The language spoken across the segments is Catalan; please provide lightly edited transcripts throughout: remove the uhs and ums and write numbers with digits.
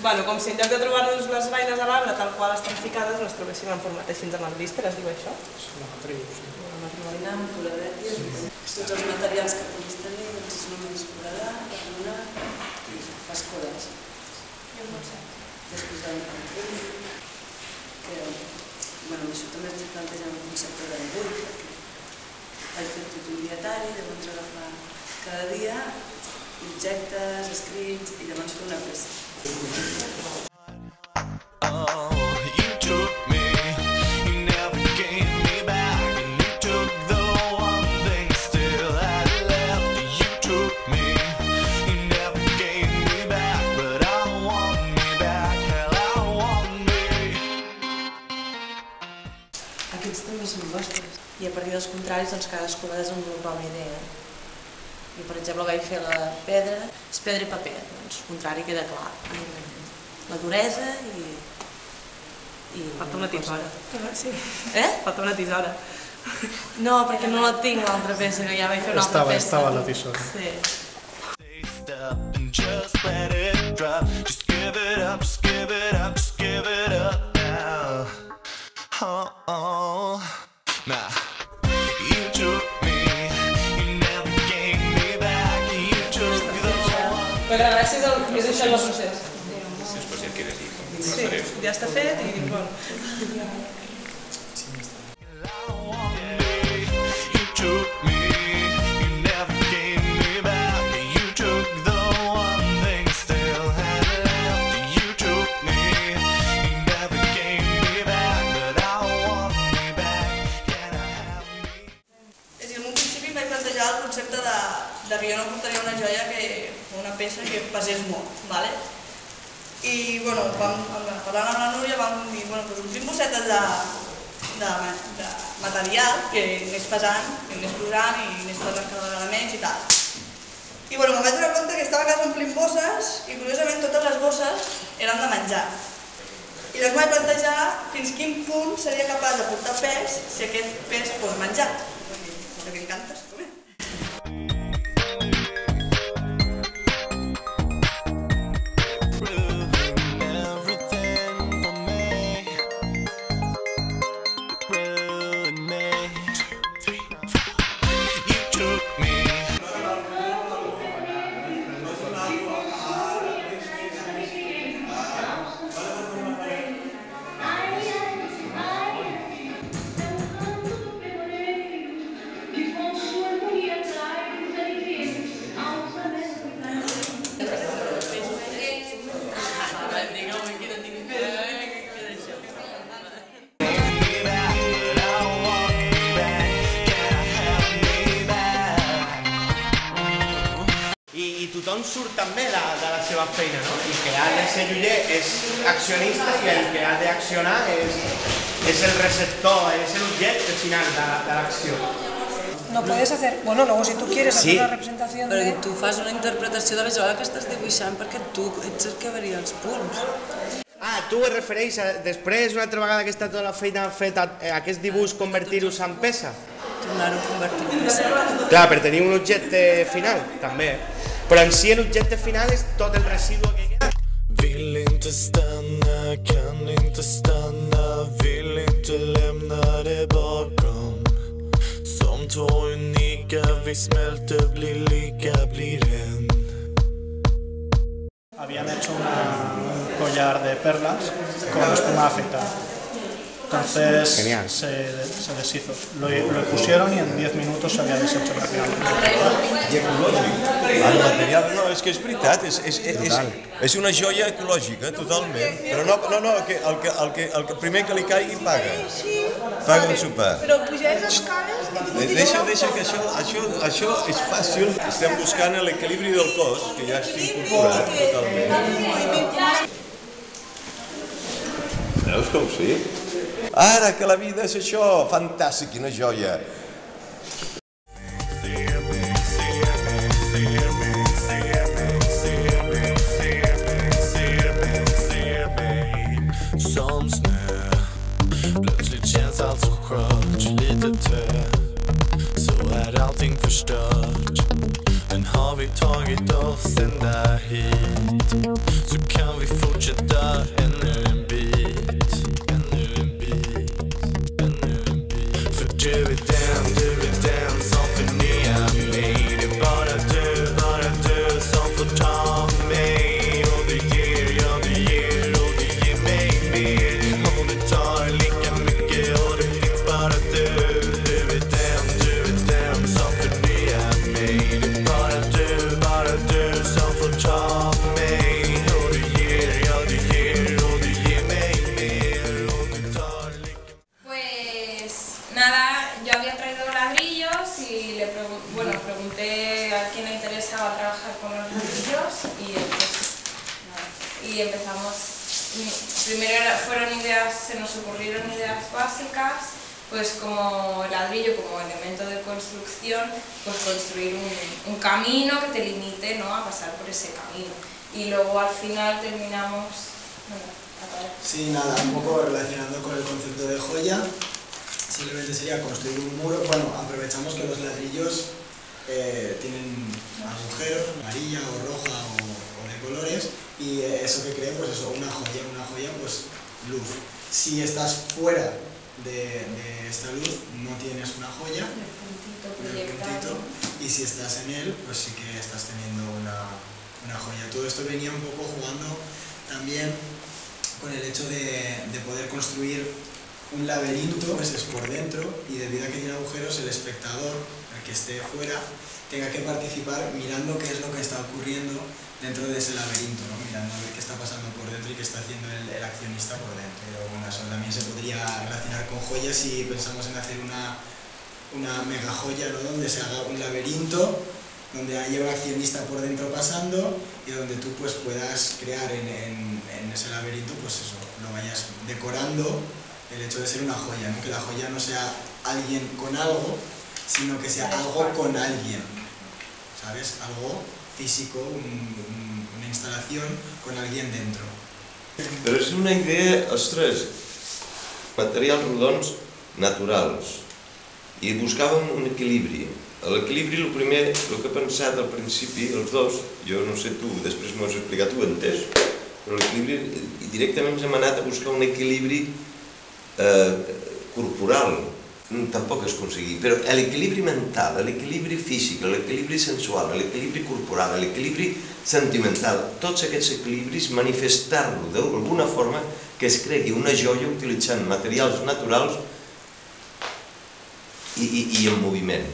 Com si en lloc de trobar-nos les beines a l'arbre tal qual estan ficades, les trobéssim en format així en el vísper, es diu això? És una matriu, sí. Una matriu amb col·ladet i tots els materials que puguis tenir, doncs és només foradat, arrunat, fas coles. Després del recull, que això també ens planteja un concepte del buit, perquè vaig fer tot un dietari, llavors agafar cada dia objectes, escrits i llavors fer una peça. Aquests també són vostres. I a partir dels contraris, cadascú va desenvolupar una idea. I, per exemple, vaig fer la pedra, és pedra i paper, doncs el contrari queda clar. La duresa i... Falta una tisora. Sí. Falta una tisora. No, perquè no la tinc, l'altra peça, que ja vaig fer una altra peça. Estava la tisora. Sí. Però la gràcia és això el procés. Si després ja quieres ir. Sí, ja està fet i dic, bueno. El concepte de que jo no portaria una joia o una peça que pesés molt, ¿vale? I, bueno, parlant amb la Núria vam dir, bueno, doncs uns bossetes de material que anés pesant, que anés posant i anés posant cada vegada menys i tal. I, bueno, em vaig donar compte que estava a casa omplint bosses i, curiosament, totes les bosses eren de menjar. I llavors vaig plantejar fins quin punt seria capaç de portar pes si aquest pes fos menjar. Perquè em cantes, com és? I tothom surt també de la seva feina, no? I que ha de ser joier és accionista i el que ha d'accionar és el receptor, és l'objecte final de l'acció. No puedes hacer, bueno, luego si tú quieres hacer una representación de... Però tu fas una interpretació de la joia que estàs dibuixant perquè tu ets el que varia els punts. Ah, tu et refereix a després, una altra vegada que està tota la feina feta, aquest dibuix convertir-ho en peça? Tornar-ho a convertir en peça. Clar, per tenir un objecte final, també. Però en si l'objecte final és tot el residu que queda. Vill inte stanna, kan inte stanna, vill inte lämna det bakom. Som två unika, vi smälter, blir lika, blir en. Habían hecho un collar de perlas con espuma afeitada. Entonces se deshizo. Lo pusieron y en 10 minutos se había deshecho rápidamente. I ecològic. El material, no, és que és veritat, és una joia ecològica, totalment. Però no, el que primer que li caigui paga. Paga un sopar. Però pujar les escales... Deixa que això és fàcil. Estem buscant l'equilibri del cos, que ja està incorporat totalment. Veus com sí? Ara que la vida és això, fantàstic, quina joia. Som snö, plötsligt känns allt så skört, lite tö, så är allting förstört. Men har vi tagit oss ända hit, så kan vi fortsätta y empezamos, primero se nos ocurrieron ideas básicas, pues como ladrillo, como elemento de construcción, pues construir un camino que te limite, ¿no?, a pasar por ese camino. Y luego al final terminamos... Sí, nada, un poco relacionando con el concepto de joya, simplemente sería construir un muro. Bueno, aprovechamos que los ladrillos tienen agujeros, amarilla o roja o de colores, y eso que cree, pues eso, una joya, pues luz. Si estás fuera de esta luz, no tienes una joya, el puntito, y si estás en él, pues sí que estás teniendo una joya. Todo esto venía un poco jugando también con el hecho de poder construir un laberinto, pues es por dentro, y debido a que tiene agujeros, el espectador, el que esté fuera, tenga que participar mirando qué es lo que está ocurriendo dentro de ese laberinto, ¿no? Mirando a ver qué está pasando por dentro y qué está haciendo el accionista por dentro. Pero bueno, eso también se podría relacionar con joyas si pensamos en hacer una mega joya, ¿no?, donde se haga un laberinto, donde haya un accionista por dentro pasando y donde tú pues puedas crear en ese laberinto, pues eso, lo vayas decorando, el hecho de ser una joya, ¿no?, que la joya no sea alguien con algo, sino que sea algo con alguien, ¿sabes? Algo físico, una instalación con alguien dentro. Però és una idea, ostres, materials rodons naturals, i buscàvem un equilibri. L'equilibri, el primer, el que he pensat al principi, els dos, jo no sé tu, després m'ho has explicat, tu ho entès, però l'equilibri, directament hem anat a buscar un equilibri corporal, tampoc es aconseguir, però l'equilibri mental, l'equilibri físic, l'equilibri sensual, l'equilibri corporal, l'equilibri sentimental, tots aquests equilibris, manifestar-lo d'alguna forma que es cregui una joia utilitzant materials naturals i en moviment.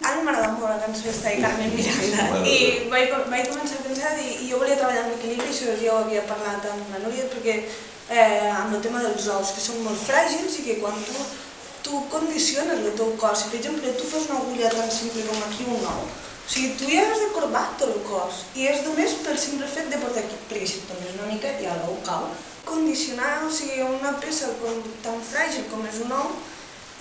A mi m'agrada molt la cançó esta de Carmen Miranda i vaig començar a pensar i jo volia treballar amb l'equilibri, això ja ho havia parlat amb la Núria, perquè amb el tema dels ous, que són molt fràgils i que quan tu condiciones el teu cos, si per exemple tu fas una agulla tan simple com aquí un ou, o sigui, tu ja has de corbar tot el cos i és només pel simple fet de portar aquí, perquè si tornes una mica ja l'ou cau. Condicionar, o sigui, una peça tan fràgil com és un ou,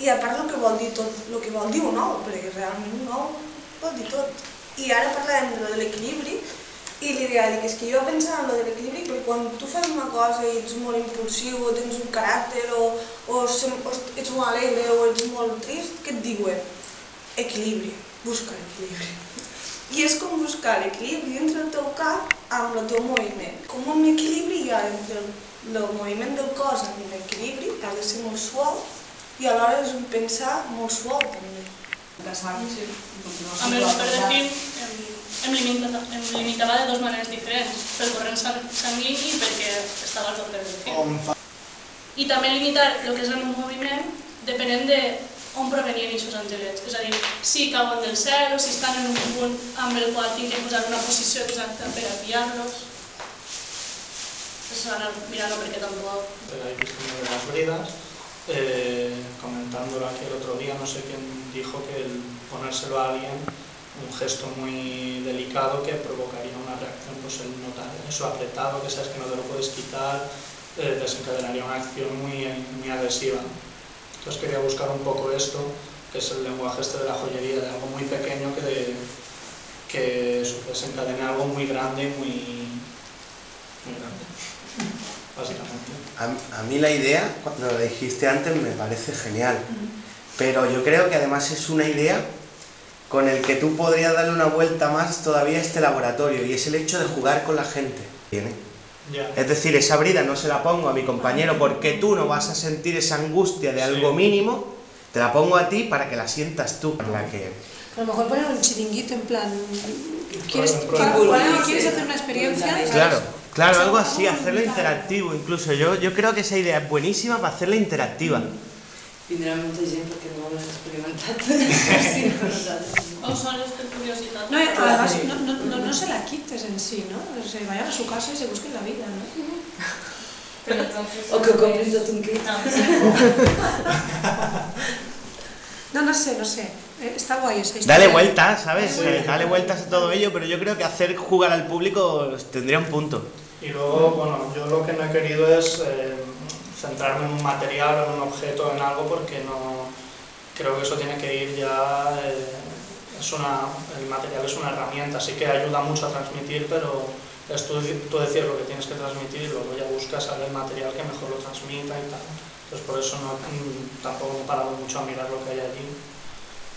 i a part el que vol dir tot, el que vol dir un ou, perquè realment un ou vol dir tot. I ara parlarem de l'equilibri, i li deia que és que jo pensava en l'equilibri perquè quan tu fas una cosa i ets molt impulsiu, o tens un caràcter, o ets molt alegre, o ets molt trist, què et diuen? Equilibri, busca l'equilibri. I és com buscar l'equilibri dintre del teu cap amb el teu moviment. Com un equilibri hi ha entre el moviment del cos amb l'equilibri, ha de ser molt suau, i alhora és un pensar molt suau també. A més, per decir, em limitava de dues maneres diferents, pel corrent sanguini i perquè estava al tope del film. I també limitar el que és el meu moviment depenent d'on provenien aquests angelets. És a dir, si cauen del cel o si estan en un punt amb el qual tinc que posar una posició exacta per a pillar-los. Eso ahora mirarlo porque tampoco... Ahí visto una de las bridas, comentándolo aquí el otro día, no sé quién dijo que el ponérselo a alguien, un gesto muy delicado que provocaría una reacción, pues el notar eso apretado, que sabes que no te lo puedes quitar, desencadenaría una acción muy agresiva. Entonces quería buscar un poco esto, que es el lenguaje este de la joyería, de algo muy pequeño que desencadene algo muy grande y muy grande, básicamente. A mí la idea, cuando lo dijiste antes, me parece genial, pero yo creo que además es una idea con el que tú podrías darle una vuelta más todavía a este laboratorio, y es el hecho de jugar con la gente. Es decir, esa brida no se la pongo a mi compañero porque tú no vas a sentir esa angustia de algo mínimo, te la pongo a ti para que la sientas tú. A lo mejor poner un chiringuito en plan, ¿quieres hacer una experiencia? Claro, algo así, hacerlo interactivo incluso. Yo creo que esa idea es buenísima para hacerla interactiva. Vindrà molta gent perquè no ho han experimentat. O solo es por curiosidad. No, además no se la quites en sí, ¿no? Se vayan a su casa y se busquen la vida, ¿no? Pero entonces... O que compres tot un kit. No sé. Está guay esa historia. Dale vueltas, ¿sabes? Dale vueltas a todo ello, pero yo creo que hacer jugar al público tendría un punto. Y luego, bueno, yo lo que no he querido es centrarme en un material, en un objeto, en algo, porque no creo que eso tiene que ir ya... el material es una herramienta, sí que ayuda mucho a transmitir, pero es tú decir lo que tienes que transmitir y luego ya buscas el material que mejor lo transmita y tal. Entonces por eso tampoco he parado mucho a mirar lo que hay allí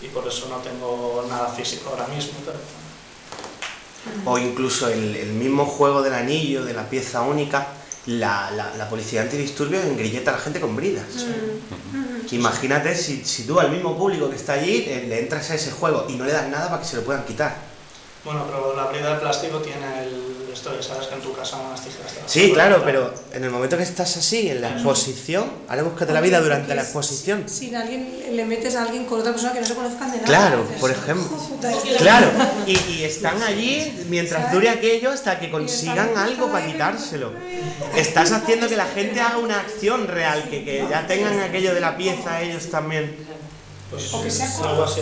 y por eso no tengo nada físico ahora mismo. Pero... O incluso el mismo juego del anillo, de la pieza única, la policía antidisturbios engrilleta a la gente con bridas. Que imagínate si tú al mismo público que está allí le entras a ese juego y no le das nada para que se lo puedan quitar. Bueno, pero la brida de plástico tiene esto, ya sabes que en tu casa unas tijeras... Sí, claro, pero en el momento que estás así, en la exposición, ahora búscate la vida durante la exposición. Si le metes a alguien con otra persona que no se conozcan de nada. Claro, por ejemplo. Claro, y están allí mientras dure aquello hasta que consigan algo para quitárselo. Estás haciendo que la gente haga una acción real, que ya tengan aquello de la pieza ellos también. Pues algo así.